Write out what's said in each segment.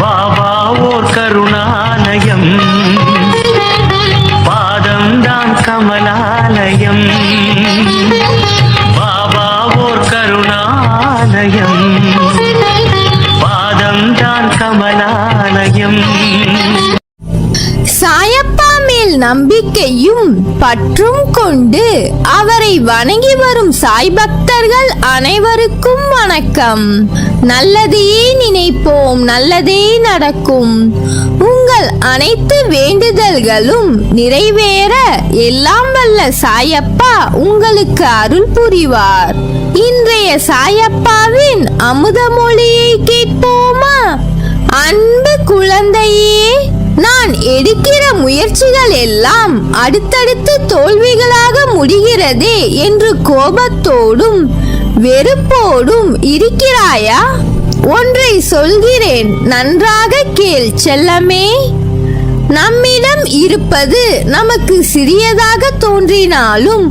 பாபா ஓர் கருணாலயம், பாதம்தான் கமலாலயம். பாபா ஓர் கருணாலயம், பாதம்தான் கமலாலயம். சாயப்பா மேல் நம்பிக்கையும் பற்றும் கொண்டு அவரை வணங்கி வரும் சாய் பக்தர்கள் அனைவருக்கும் வணக்கம். நல்லதையே நினைப்போம், நல்லதே நடக்கும். உங்கள் அனைத்து வேண்டுதல்களும் நிறைவேற எல்லாம் வல்ல சாயப்பா உங்களுக்கு அருள் புரிவார். இன்றைய சாயப்பாவின் அமுத மொழியை கேட்போமா? அன்பு குழந்தையே, நான் எடுக்கிற முயற்சிகள் எல்லாம் அடுத்தடுத்து தோல்விகளாக முடிகிறதே என்று கோபத்தோடும் வெறுப்போடும் இருக்கிறாயா? ஒன்றை சொல்கிறேன், நன்றாக கேள் செல்லமே. நம்மிடம் இருப்பது நமக்கு சிறியதாக தோன்றினாலும்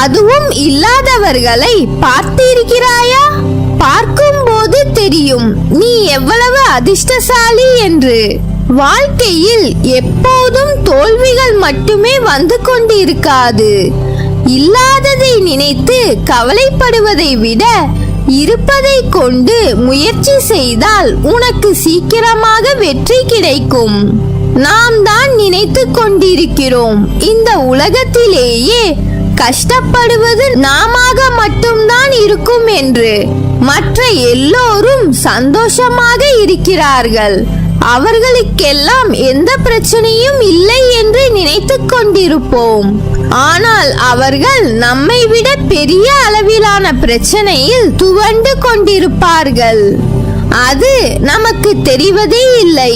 அதுவும் இல்லாதவர்களை பார்த்திருக்கிறாயா? பார்க்கும்போது தெரியும் நீ எவ்வளவு அதிர்ஷ்டசாலி என்று. வாழ்க்கையில் எப்போதும் தோல்விகள் மட்டுமே வந்து கொண்டிருக்காது. இல்லாததை நினைத்து கவலைப்படுவதை விட இருப்பதை கொண்டு முயற்சி செய்தால் உனக்கு சீக்கிரமாக வெற்றி கிடைக்கும். நாம் தான் நினைத்து கொண்டிருக்கிறோம் இந்த உலகத்திலேயே கஷ்டப்படுவது நாமாக மட்டும்தான் இருக்கும் என்று. மற்ற எல்லோரும் சந்தோஷமாக இருக்கிறார்கள், அவர்களுக்கெல்லாம் எந்த பிரச்சனையும் இல்லை என்று நினைத்து கொண்டிருப்போம். ஆனால் அவர்கள் நம்மை விட பெரிய அளவிலான பிரச்சனையில் துவண்டு கொண்டிருப்பார்கள். அது நமக்கு தெரிவதே இல்லை.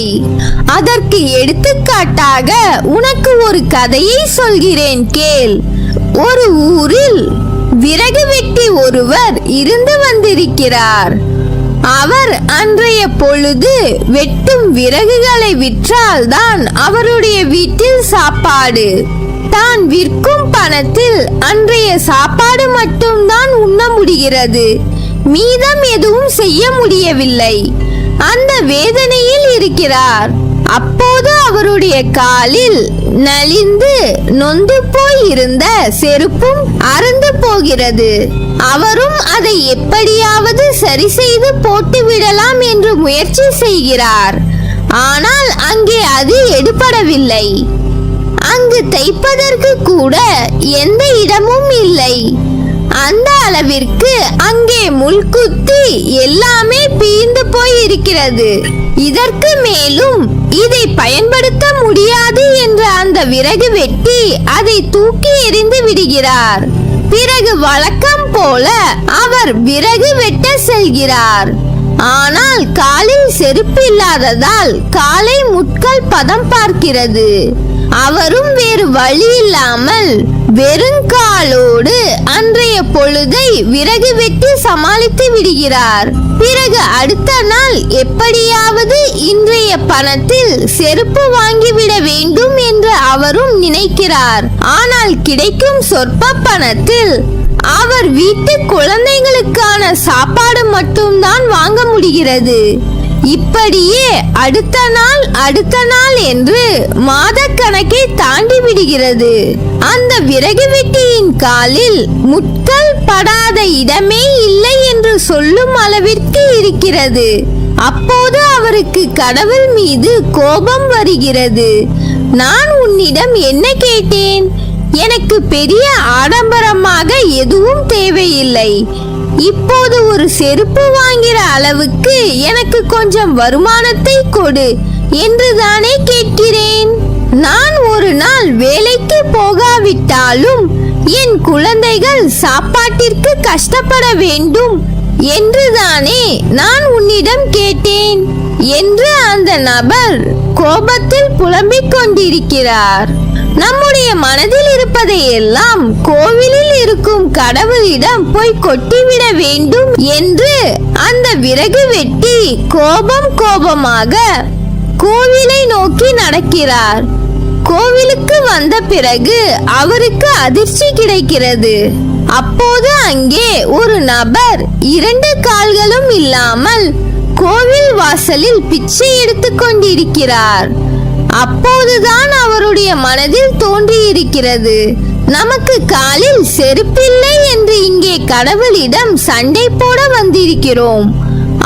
அதற்கு எடுத்துக்காட்டாக உனக்கு ஒரு கதையை சொல்கிறேன் கேள். ஒரு ஊரில் விறகு வெட்டி ஒருவர் இருந்து வந்திருக்கிறார். அவர் அன்றைய பொழுது வெட்டும் விறகுகளை விற்றால் தான் அவருடைய வீட்டில் சாப்பாடு. தான் விற்கும் பணத்தில் அன்றைய சாப்பாடு மட்டும்தான் உண்ண முடிகிறது, மீதம் எதுவும் செய்ய முடியவில்லை. அந்த வேதனையில் இருக்கிறார். அப்போது அவருடைய காலில் நலிந்து நொந்து போய் இருந்த செருப்பும் அறுந்து போகிறது. அவரும் அதை எப்படியாவது சரி செய்து போட்டு விடலாம் என்று முயற்சி செய்கிறார். ஆனால் அங்கே அது எடுபடவில்லை. அங்கு தைப்பதற்கு கூட எந்த இடமும் இல்லை. அந்த அளவிற்கு அங்கே முள்குத்தி எல்லாமே பீந்து போய் இருக்கிறது. இதற்கு மேலும் இதை பயன்படுத்த முடியாது என்ற அந்த விறகு வெட்டி அதை தூக்கி எறிந்து விடுகிறார். பிறகு வழக்கம் போல அவர் விறகு வெட்ட செல்கிறார். ஆனால் காலில் செருப்பு இல்லாததால் காலை முட்கள் பதம் பார்க்கிறது. அவரும் வேறு வழி இல்லாமல் வெறுங்காலோடு அன்றைய பொழுதை விறகு வெட்டி சமாளித்து விடுகிறார். பிறகு அடுத்த நாள் எப்படியாவது இன்றைய பணத்தில் செருப்பு வாங்கிவிட வேண்டும் என்று அவரும் நினைக்கிறார். ஆனால் கிடைக்கும் சொற்ப பணத்தில் அவர் வீட்டு குழந்தைகளுக்கான சாப்பாடு மட்டும்தான் வாங்க முடிகிறது. இப்படியே அடுத்த நாள் என்று மாத கணக்கை தாண்டி விடுகிறது. அந்த விறகு வெட்டியின் காலில் முட்கள் படாத இடமே இல்லை என்று சொல்லும் அளவிற்கு இருக்கிறது. அப்போது அவருக்கு கடவுள் மீது கோபம் வருகிறது. நான் உன்னிடம் என்ன கேட்டேன்? எனக்கு பெரிய ஆடம்பரமாக எதுவும் தேவையில்லை. இப்போது ஒரு செருப்பு வாங்குற அளவுக்கு எனக்கு கொஞ்சம் வருமானத்தை கொடு என்று தானே கேட்கிறேன். நான் ஒரு நாள் வேலைக்கு போகாவிட்டாலும் என் குழந்தைகள் சாப்பாட்டிற்கு கஷ்டப்பட வேண்டும் என்றுதானே நான் உன்னிடம் கேட்டேன் என்று அந்த நபர் கோபத்தில் புலம்பிக் கொண்டிருக்கிறார். நம்முடைய மனதில் இருப்பதை எல்லாம் கோவிலில் இருக்கும் கடவுளிடம் போய் கொட்டிவிட வேண்டும் என்று அந்த விறகு வெட்டி கோபமாக கோவிலை நோக்கி நடக்கிறார். கோவிலுக்கு வந்த பிறகு அவருக்கு அதிர்ச்சி கிடைக்கிறது. அப்போது அங்கே ஒரு நபர் 2 கால்களும் இல்லாமல் கோவில் வாசலில் பிச்சை எடுத்துக் கொண்டிருக்கிறார். அப்போதுதான் அவருடைய மனதில் தோன்றியிருக்கிறது, நமக்கு காலில் செருப்பில்லை என்று இங்கே கடவுளிடம் சண்டை போட வந்திருக்கிறோம்.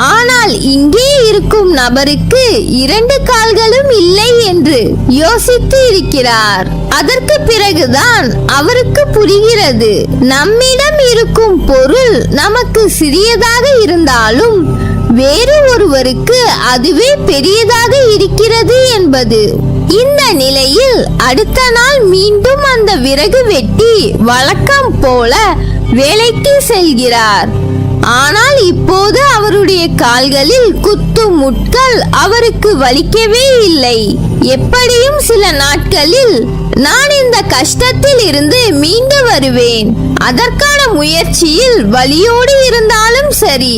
ஆனால் இங்கே இருக்கும் நபருக்கு 2 கால்களும் இல்லை என்று யோசித்து இருக்கிறார். அதற்கு பிறகுதான் அவருக்கு புரிகிறது, நம்மிடம் இருக்கும் பொருள் நமக்கு சிறியதாக இருந்தாலும் வேறு ஒருவருக்கு அதுவே பெரியதாக இருக்கிறது என்பது. இந்த நிலையில் அடுத்த நாள் மீண்டும் அந்த விறகு வெட்டி வழக்கம் போல வேலைக்கு செல்கிறார். ஆனால் இப்போது அவருடைய கால்களில் குத்தும் முட்கள் அவருக்கு வலிக்கவே இல்லை. எப்படியும் சில நாட்களில் நான் இந்த கஷ்டத்தில் இருந்து மீண்டு வருவேன், அதற்கான முயற்சியில் வலியோடு இருந்தாலும் சரி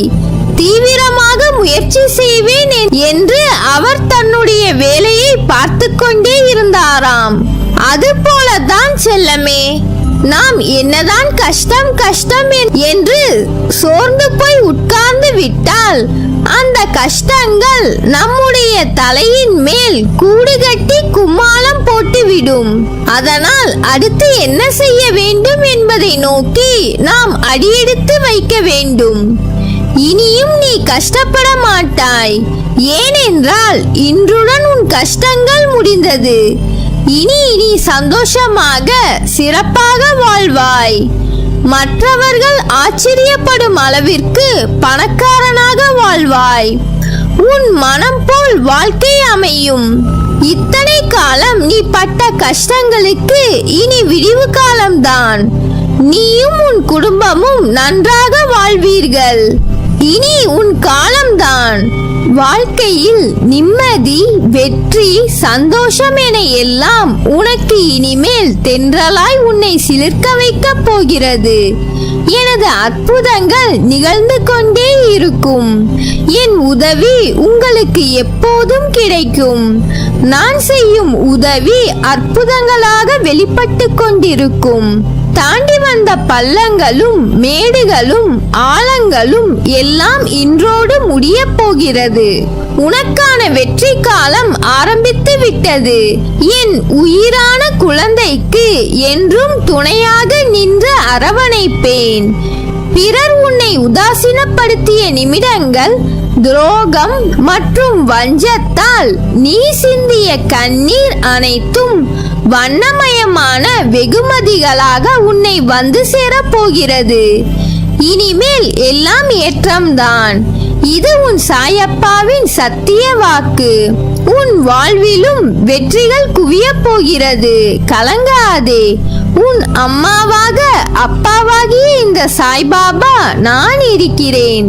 தீவிரமாக முயற்சி செய்வேன் என்று அவர் தன்னுடைய வேலையை பார்த்து கொண்டே இருந்தாராம். அதுபோலதான் செல்லமே, நாம் என்னதான் கஷ்டம் கஷ்டம் என்று சோர்ந்து போய் உட்கார்ந்து விட்டால் அந்த கஷ்டங்கள் நம்முடைய தலையின் மேல் கூடு கட்டி கும்மாளம் போட்டுவிடும். அதனால் அடுத்து என்ன செய்ய வேண்டும் என்பதை நோக்கி நாம் அடியெடுத்து வைக்க வேண்டும். இனியும் நீ கஷ்டப்பட மாட்டாய், ஏனென்றால் இன்றுடன் உன் கஷ்டங்கள் முடிந்தது. இனி நீ சந்தோஷமாக சிறப்பாக வாழ்வாய். மற்றவர்கள் ஆச்சரியப்படும் அளவிற்கு பணக்காரனாக வாழ்வாய். உன் மனம் போல் வாழ்க்கை அமையும். இத்தனை காலம் நீ பட்ட கஷ்டங்களுக்கு இனி விடிவு காலம்தான். நீயும் உன் குடும்பமும் நன்றாக வாழ்வீர்கள். இனி உன் காலம்தான். வாழ்க்கையில் நிம்மதி, வெற்றி, சந்தோஷம் என எல்லாம் உனக்கு இனிமேல் தென்றலாய் உன்னை சிலிர்க்க வைக்கப் போகிறது. எனது அற்புதங்கள் நிகழ்ந்து கொண்டே இருக்கும். என் உதவி உங்களுக்கு எப்போதும் கிடைக்கும். நான் செய்யும் உதவி அற்புதங்களாக வெளிப்பட்டு கொண்டிருக்கும். தாண்டி வந்த பள்ளங்களும் மேடுகளும் ஆழங்களும் எல்லாம் இன்றோடு முடிய போகிறது. உனக்கான வெற்றி காலம் ஆரம்பித்து விட்டது. என் உயிரான குழந்தைக்கு என்றும் துணையாக நின்று அரவணைப்பேன். பிறர் உன்னை உதாசீனப்படுத்திய நிமிடங்கள், துரோகம் மற்றும் வஞ்சத்தால் நீ சிந்திய கண்ணீர் அனைத்தும் வண்ணமயமான வெகுமதிகளாக உன்னை வந்து சேரப் போகிறது. இனிமேல் எல்லாம் ஏற்றம்தான். இது உன் சாயப்பாவின் சத்திய வாக்கு. உன் வாழ்விலும் வெற்றிகள் குவியப் போகிறது. கலங்காதே. உன் அம்மாவாக அப்பாவாகிய இந்த சாய்பாபா நான் இருக்கிறேன்.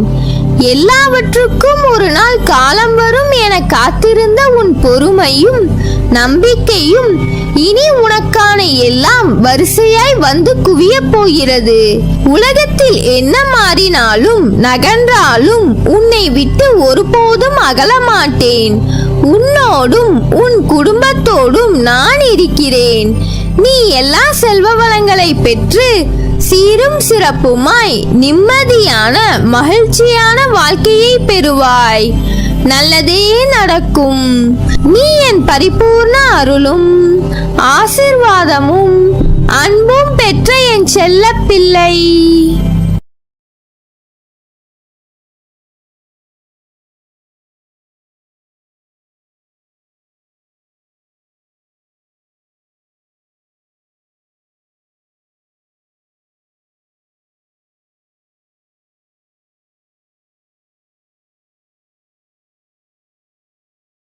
எல்லாவற்றுக்கும் ஒரு நாள் காலம் வரும் என காத்திருந்த உன் பொறுமையும் நம்பிக்கையும் இனி உனக்கான எல்லாம் வரிசையாய் வந்து குவிய போகிறது. உலகத்தில் என்ன மாறினாலும் நகன்றாலும் உன்னை விட்டு ஒருபோதும் அகல மாட்டேன். உன்னோடும் உன் குடும்பத்தோடும் நான் இருக்கிறேன். நீ எல்லா செல்வ வளங்களை பெற்று சீரும் சிறப்புமாய் நிம்மதியான மகிழ்ச்சியான வாழ்க்கையை பெறுவாய். நல்லதே நடக்கும். நீ என் பரிபூர்ண அருளும் ஆசிர்வாதமும் அன்பும் பெற்ற என் செல்ல பிள்ளை.